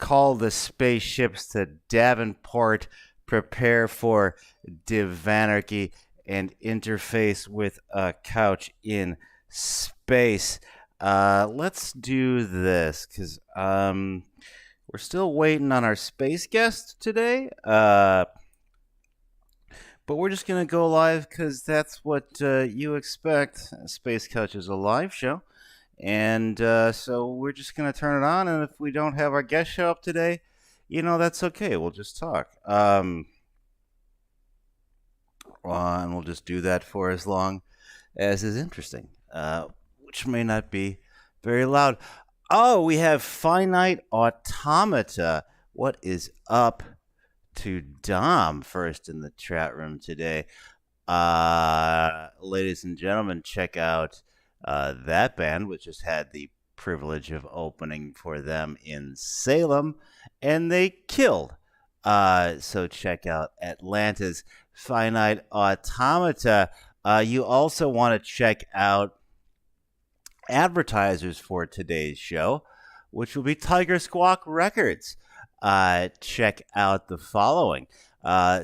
call the spaceships to Davenport, prepare for divanarchy, and interface with a couch in space. Let's do this because we're still waiting on our space guest today. But we're just gonna go live because that's what you expect. Space Couch is a live show. And so we're just going to turn it on. And if we don't have our guest show up today, that's okay. We'll just talk. And we'll just do that for as long as is interesting, which may not be very loud. Oh, we have Finite Automata. What is up to Dom first in the chat room today? Ladies and gentlemen, check out that band, which just had the privilege of opening for them in Salem, and they killed. So check out Atlanta's Finite Automata. You also want to check out advertisers for today's show, which will be Tiger Squawk Records. Check out the following.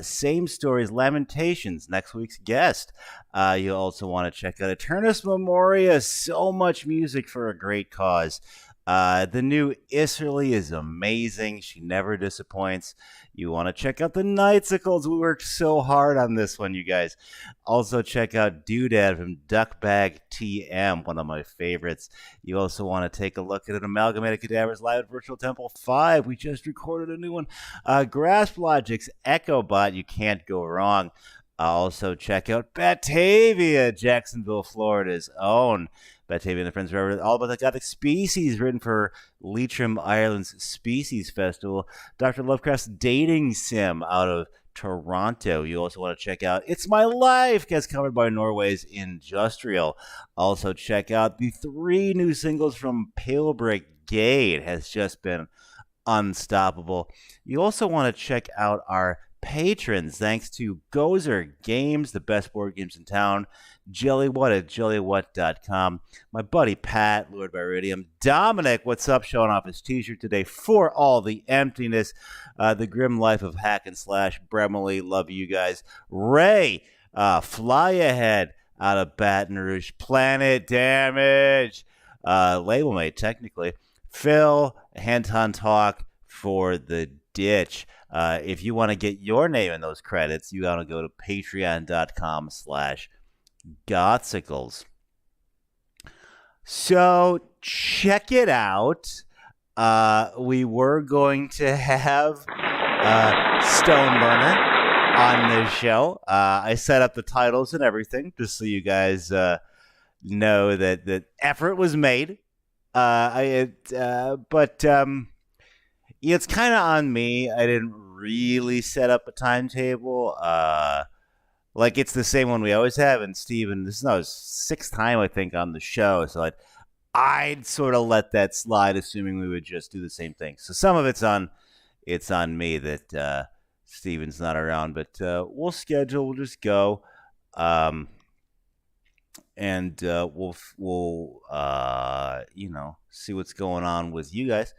Same Stories, Lamentations, next week's guest. You also want to check out Eternus Memoria, so much music for a great cause. The new Isserly is amazing. She never disappoints. You want to check out the Nightsicles. We worked so hard on this one, you guys. Also check out Doodad from Duckbag TM, one of my favorites. You also want to take a look at an Amalgamated Cadavers Live at Virtual Temple 5. We just recorded a new one. Grasp Logic's EchoBot. You can't go wrong. Also check out Batavia, Jacksonville, Florida's own. Batavia and the Friends Forever, all about the Gothic Species, written for Leitrim, Ireland's Species Festival. Dr. Lovecraft's Dating Sim out of Toronto. You also want to check out It's My Life, gets covered by Norway's Industrial. Also check out the 3 new singles from Pale Brigade. Has just been unstoppable. You also want to check out our patrons, thanks to Gozer Games, the best board games in town. Jellywhat at jellywhat.com. My buddy Pat, Lured by Iridium. Dominic, what's up? Showing off his t-shirt today. For All the Emptiness. The Grim Life of Hack and Slash. Bremley, love you guys. Ray, Fly Ahead out of Baton Rouge. Planet Damage. Labelmate, technically. Phil, Henton Talk for the Ditch. If you want to get your name in those credits, you got to go to patreon.com/Gothsicles. So check it out. We were going to have Stoneburner on this show. I set up the titles and everything just so you guys know that effort was made. But it's kind of on me. I didn't really set up a timetable. Like, it's the same one we always have. And Steven, this is now his 6th time, I think, on the show. So I'd sort of let that slide, assuming we would just do the same thing. So some of it's on me that Steven's not around. But we'll schedule. We'll just go. And we'll see what's going on with you guys.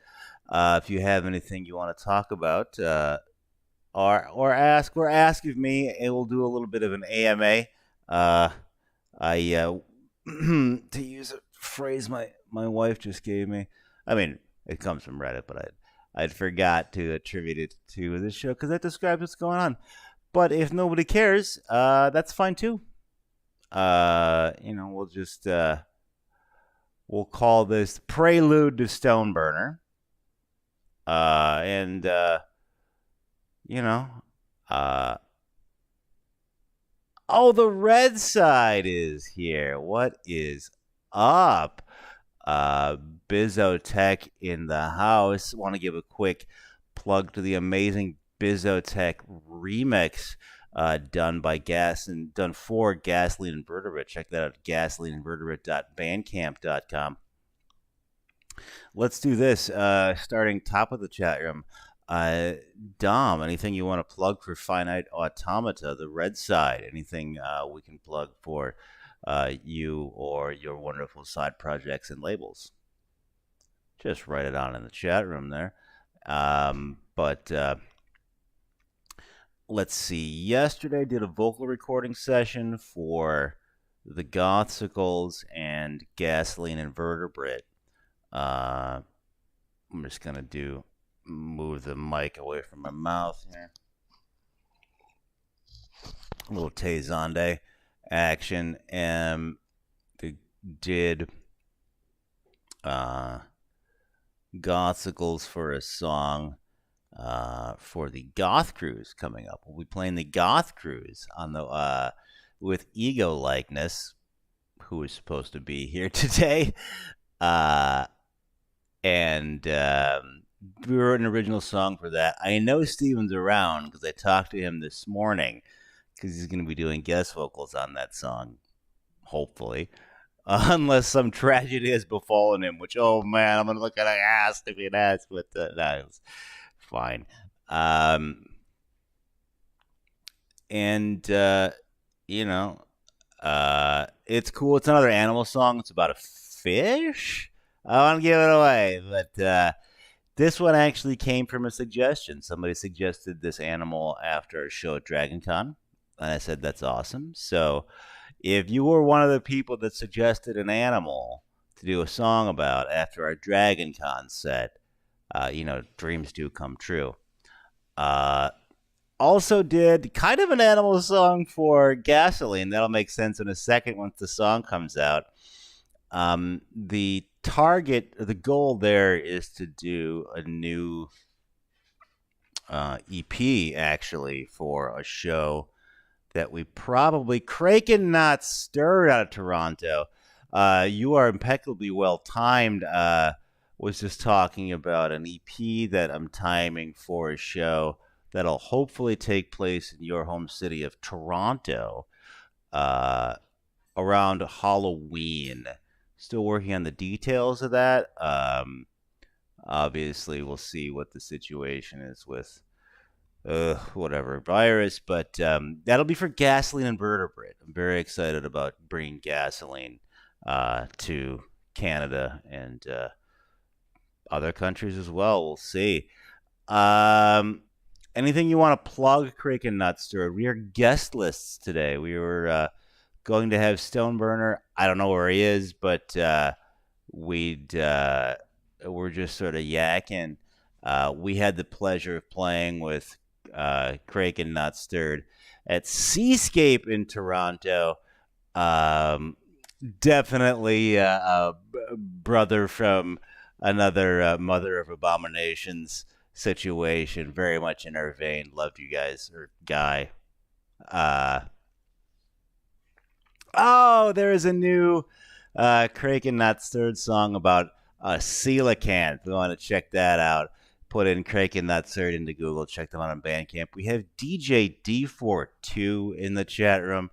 If you have anything you want to talk about, or ask of me, and we'll do a little bit of an AMA. To use a phrase my wife just gave me. I mean, it comes from Reddit, but I'd forgot to attribute it to this show because that describes what's going on. But if nobody cares, that's fine too. We'll just we'll call this Prelude to Stoneburner. The red side is here. What is up? Bizotech in the house. Want to give a quick plug to the amazing Bizotech remix done for Gasoline Invertebrate. Check that out, gasolineinvertebrate.bandcamp.com. Let's do this. Starting top of the chat room. Dom, anything you want to plug for Finite Automata, the red side? Anything we can plug for you or your wonderful side projects and labels? Just write it on in the chat room there. But let's see. Yesterday, I did a vocal recording session for the Gothsicles and Gasoline Invertebrate. I'm just gonna move the mic away from my mouth here. A little Tezonde action, and they did Gothsicles for a song for the Goth Cruise coming up. We'll be playing the Goth Cruise on the with Ego Likeness, who is supposed to be here today, and we wrote an original song for that. I know Steven's around because I talked to him this morning because he's going to be doing guest vocals on that song, hopefully. Unless some tragedy has befallen him, which, oh man, I'm going to look at an ass if it has, but no, it's fine. And, it's cool. It's another animal song. It's about a fish. I want to give it away, but this one actually came from a suggestion. Somebody suggested this animal after a show at Dragon Con, and I said, that's awesome. So if you were one of the people that suggested an animal to do a song about after our Dragon Con set, dreams do come true. Also did kind of an animal song for Gasoline. That'll make sense in a second once the song comes out. The goal there is to do a new EP, actually, for a show that we probably Kraken Not Stirred out of Toronto. You are impeccably well timed. Was just talking about an EP that I'm timing for a show that'll hopefully take place in your home city of Toronto around Halloween. Still working on the details of that. Obviously, we'll see what the situation is with whatever virus, but that'll be for Gasoline Invertebrate. I'm very excited about bringing Gasoline to Canada and other countries as well. We'll see. Anything you want to plug, Kraken Not Stirred? We are guest lists today. We were going to have Stoneburner. I don't know where he is, but we're just sort of yakking. We had the pleasure of playing with Kraken Not Stirred at Seascape in Toronto. Definitely a brother from another Mother of Abominations situation. Very much in our vein. Loved you guys, or guy. There is a new Kraken Not Stirred song about coelacanth. We want to check that out. Put in Kraken Not Stirred into Google. Check them out on Bandcamp. We have DJ D42 in the chat room.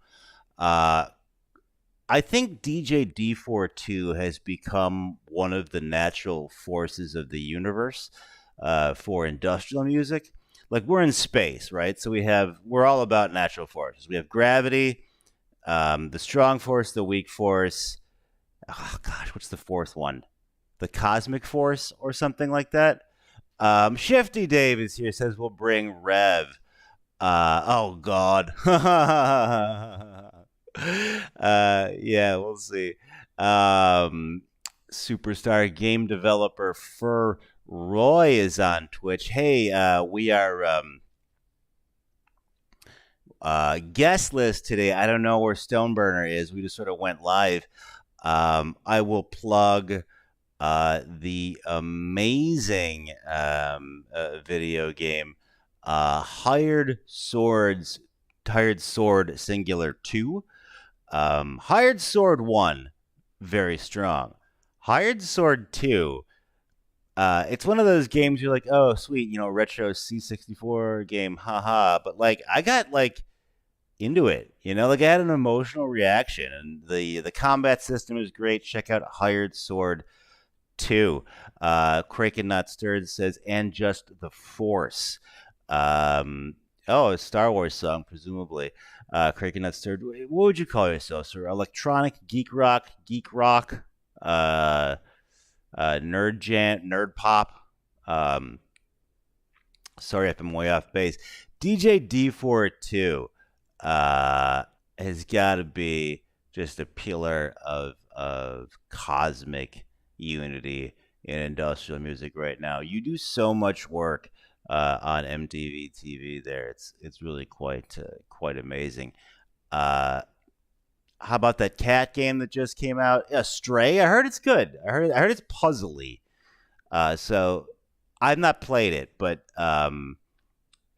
I think DJ D42 has become one of the natural forces of the universe for industrial music. Like, we're in space, right? So we're all about natural forces. We have gravity, the strong force, the weak force. Oh gosh, what's the fourth one? The cosmic force or something like that. Shifty Dave is here. Says we'll bring Rev. Oh God. Yeah, we'll see. Superstar game developer Fur Roy is on Twitch. Hey, we are guest list today. I don't know where Stoneburner is. We just sort of went live. I will plug the amazing video game Hired Sword Singular 2. Hired Sword 1, very strong. Hired Sword 2, it's one of those games you're like, oh, sweet, retro C64 game, haha. But, I got, into it, I had an emotional reaction. And the combat system is great. Check out Hired Sword 2. Kraken Not Stirred says, and just the Force. A Star Wars song, presumably. Kraken Not Stirred. What would you call yourself, sir? Electronic, geek rock, nerd pop. Sorry if I'm way off base. DJ D42 uh, has got to be just a pillar of cosmic unity in industrial music right now. You do so much work on MTV TV there. It's really quite amazing. Uh, how about that cat game that just came out? Stray. I heard it's good. I heard it's puzzly. So I've not played it, but I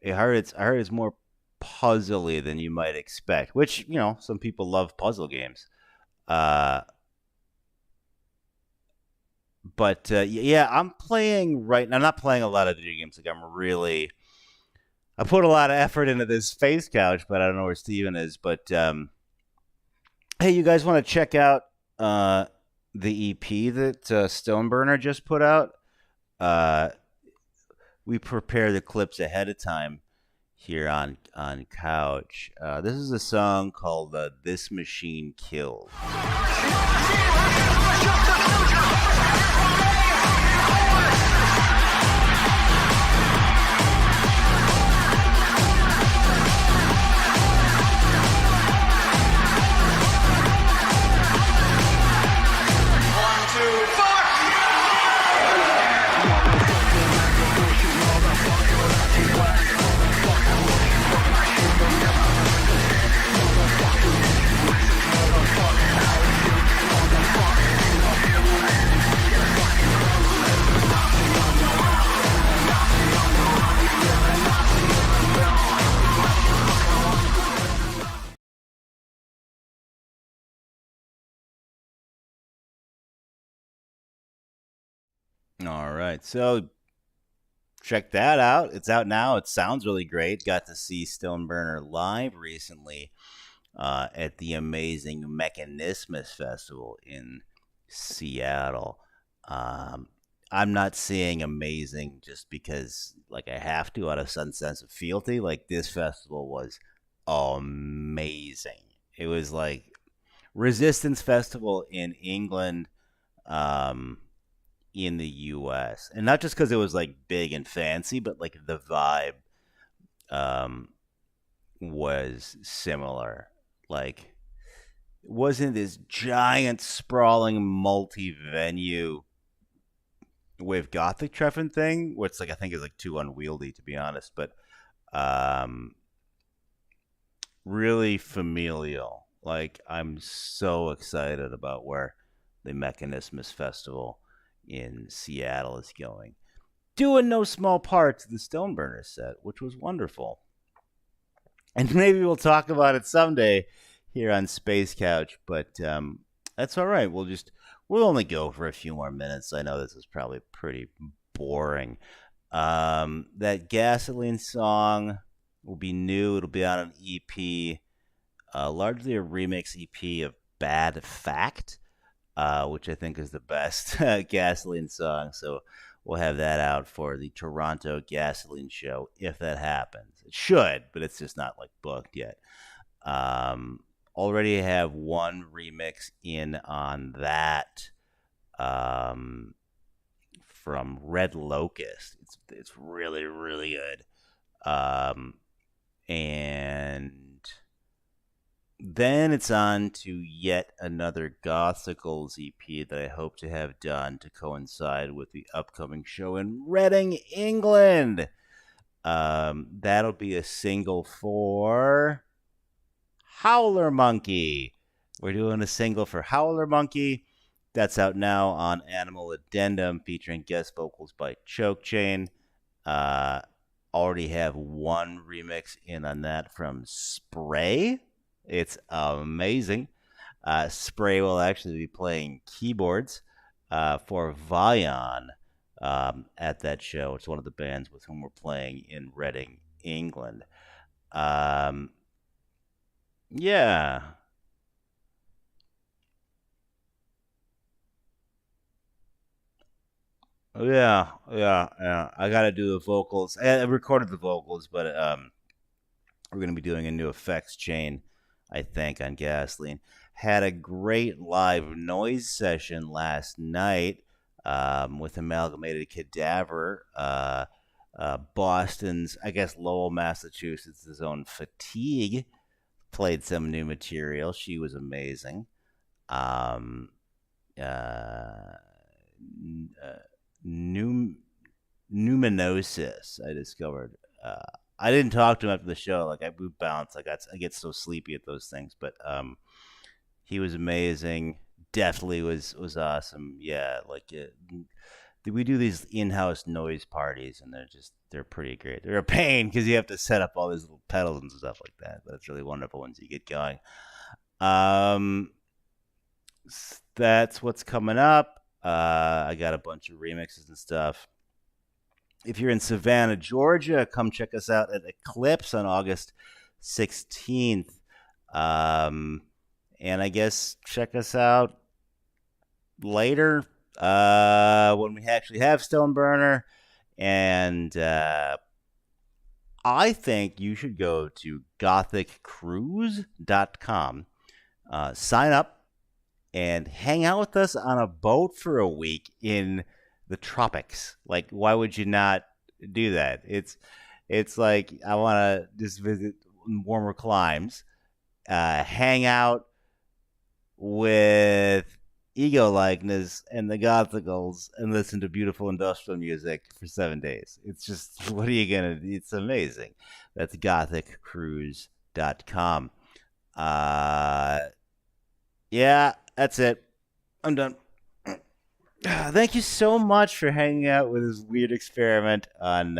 heard it's more puzzly than you might expect. Which some people love puzzle games. Uh, but yeah, I'm playing right now. I'm not playing a lot of video games. Like I put a lot of effort into this space couch, but I don't know where Steven is. But hey, you guys want to check out uh, the EP that Stoneburner just put out? Uh, we prepare the clips ahead of time here on Couch. This is a song called "This Machine Kills." All right, so check that out. It's out now. It sounds really great. Got to see Stoneburner live recently at the amazing Mechanismus Festival in Seattle. Um, I'm not saying amazing just because like I have to out of some sense of fealty. Like this festival was amazing. It was like Resistance Festival in England, um, in the U.S. and not just because it was like big and fancy, but like the vibe um, was similar. Like it wasn't this giant sprawling multi-venue with Gothic Treffen thing, which like I think is like too unwieldy to be honest, but um, really familial. Like I'm so excited about where the Mechanismus Festival in Seattle is going. Due in no small part to the Stoneburner set, which was wonderful. And maybe we'll talk about it someday here on Space Couch, but that's all right. We'll only go for a few more minutes. I know this is probably pretty boring. That gasoline song will be new. It'll be on an EP, largely a remix EP of Bad Fact, which I think is the best gasoline song. So we'll have that out for the Toronto Gasoline Show if that happens. It should, but it's just not like booked yet. Um, Already have one remix in on that um, from Red Locust. It's really good. Um, and then it's on to yet another Gothicals EP that I hope to have done to coincide with the upcoming show in Reading, England. That'll be a single for Howler Monkey. We're doing a single for Howler Monkey. That's out now on Animal Addendum, featuring guest vocals by Choke Chain. Uh, Already have one remix in on that from Spray. It's amazing. Spray will actually be playing keyboards for Vion at that show. It's one of the bands with whom we're playing in Reading, England. Um, yeah. Yeah. I got to do the vocals. I recorded the vocals, but we're going to be doing a new effects chain, I think, on Gasoline. Had a great live noise session last night with Amalgamated Cadaver. Boston's, I guess, Lowell, Massachusetts' own Fatigue played some new material. She was amazing. Um, uh, uh, Numinosis, I discovered. I didn't talk to him after the show. Like I boot bounce. I get so sleepy at those things. But he was amazing. Definitely was awesome. Yeah, like we do these in-house noise parties, and they're pretty great. They're a pain because you have to set up all these little pedals and stuff like that. But it's really wonderful once you get going. Um, that's what's coming up. I got a bunch of remixes and stuff. If you're in Savannah, Georgia, come check us out at Eclipse on August 16th. And I guess check us out later when we actually have Stoneburner. And I think you should go to gothiccruise.com, sign up, and hang out with us on a boat for a week in the tropics. Like, why would you not do that? It's like I want to just visit warmer climes, hang out with Ego Likeness and the Gothicals, and listen to beautiful industrial music for 7 days. It's just, what are you gonna do? It's amazing. That's gothiccruise.com. Yeah, that's it. I'm done. Thank you so much for hanging out with this weird experiment on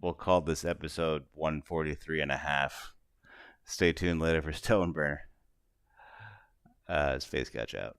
we'll call this episode 143 and a half. Stay tuned later for Stoneburner. Space Catch out.